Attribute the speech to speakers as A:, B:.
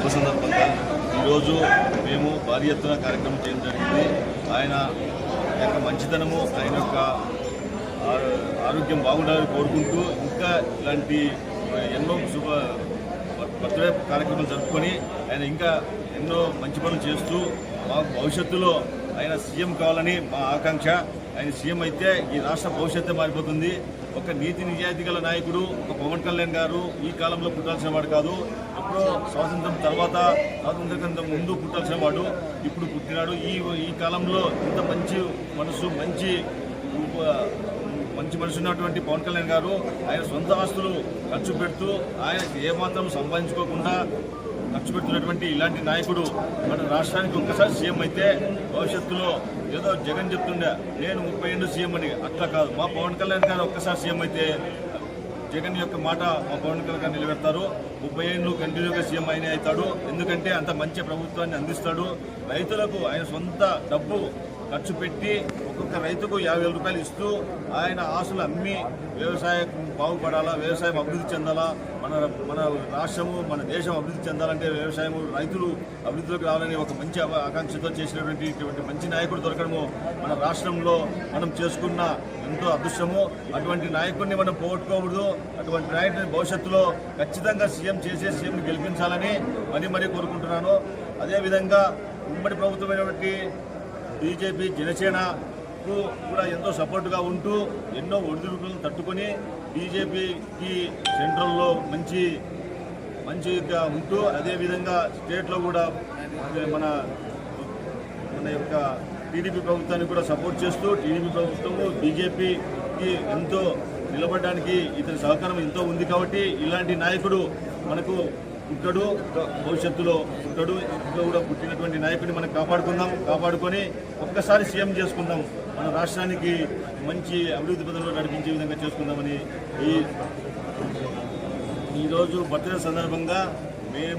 A: శుభ సందర్భంగా ఈరోజు మేము భారీ ఎత్తున కార్యక్రమం చేయడం జరిగింది. ఆయన యొక్క మంచితనము, ఆయన యొక్క ఆరోగ్యం బాగుండాలని కోరుకుంటూ ఇంకా ఇలాంటి ఎన్నో బర్త్డే కార్యక్రమాలు జరుపుకొని ఆయన ఇంకా ఎన్నో మంచి పనులు చేస్తూ మా భవిష్యత్తులో ఆయన సీఎం కావాలని మా ఆకాంక్ష. ఆయన సీఎం అయితే ఈ రాష్ట్ర భవిష్యత్తే మారిపోతుంది. ఒక నీతి నిజాయితీ గల నాయకుడు, ఒక పవన్ కళ్యాణ్ గారు ఈ కాలంలో పుట్టాల్సిన వాడు కాదు. ఎప్పుడో స్వాతంత్రం తర్వాత, స్వాతంత్రం కంటే ముందు పుట్టాల్సిన వాడు ఇప్పుడు పుట్టినాడు. ఈ కాలంలో ఇంత మంచి మనసు, మంచి మనసు ఉన్నటువంటి పవన్ కళ్యాణ్ గారు ఆయన సొంత ఆస్తులు ఖర్చు పెడుతూ ఆయన ఏమాత్రం సంపాదించుకోకుండా ఖర్చు పెడుతున్నటువంటి ఇలాంటి నాయకుడు మన రాష్ట్రానికి ఒక్కసారి సీఎం అయితే భవిష్యత్తులో ఏదో జగన్ చెప్తుండే నేను 30 ఏళ్ళు సీఎం అని, అట్లా కాదు. మా పవన్ కళ్యాణ్ గారు ఒక్కసారి సీఎం అయితే జగన్ యొక్క మాట మా పవన్ కళ్యాణ్ గారు నిలబెడతారు. 30 ఏళ్ళు కంటిన్యూగా సీఎం అయినా అవుతాడు. ఎందుకంటే అంత మంచి ప్రభుత్వాన్ని అందిస్తాడు. రైతులకు ఆయన సొంత డబ్బు ఖర్చు పెట్టి ఒక్కొక్క రైతుకు 50,000 రూపాయలు ఇస్తూ ఆయన ఆశలు అమ్మి వ్యవసాయం బాగుపడాలా, వ్యవసాయం అభివృద్ధి చెందాలా, మన రాష్ట్రము, మన దేశం అభివృద్ధి చెందాలంటే వ్యవసాయం, రైతులు అభివృద్ధిలోకి రావాలని ఒక మంచి ఆకాంక్షతో చేసినటువంటి ఇటువంటి మంచి నాయకుడు దొరకడము మన రాష్ట్రంలో మనం చేసుకున్న ఎంతో అదృష్టము. అటువంటి నాయకుడిని మనం పోగొట్టుకోకూడదు. అటువంటి నాయకుడిని భవిష్యత్తులో ఖచ్చితంగా సీఎంని గెలిపించాలని మరీ కోరుకుంటున్నాను. అదేవిధంగా ఉమ్మడి ప్రభుత్వమైనటువంటి బీజేపీ, జనసేనకు కూడా ఎంతో సపోర్టుగా ఉంటూ ఎన్నో ఒడిదుడుకులను తట్టుకొని బీజేపీకి సెంట్రల్లో మంచిగా ఉంటూ, అదేవిధంగా స్టేట్లో కూడా మన యొక్క టీడీపీ ప్రభుత్వానికి కూడా సపోర్ట్ చేస్తూ, టీడీపీ ప్రభుత్వము బీజేపీకి ఎంతో నిలబడడానికి ఇతని సహకారం ఎంతో ఉంది. కాబట్టి ఇలాంటి నాయకుడు మనకు పుట్టడు, భవిష్యత్తులో పుట్టడు. ఇంట్లో కూడా పుట్టినటువంటి నాయకుడిని మనం కాపాడుకొని ఒక్కసారి సీఎం చేసుకుందాం. మన రాష్ట్రానికి మంచి అభివృద్ధి పథంలో నడిపించే విధంగా చేసుకుందామని ఈరోజు బర్త్డే సందర్భంగా మేము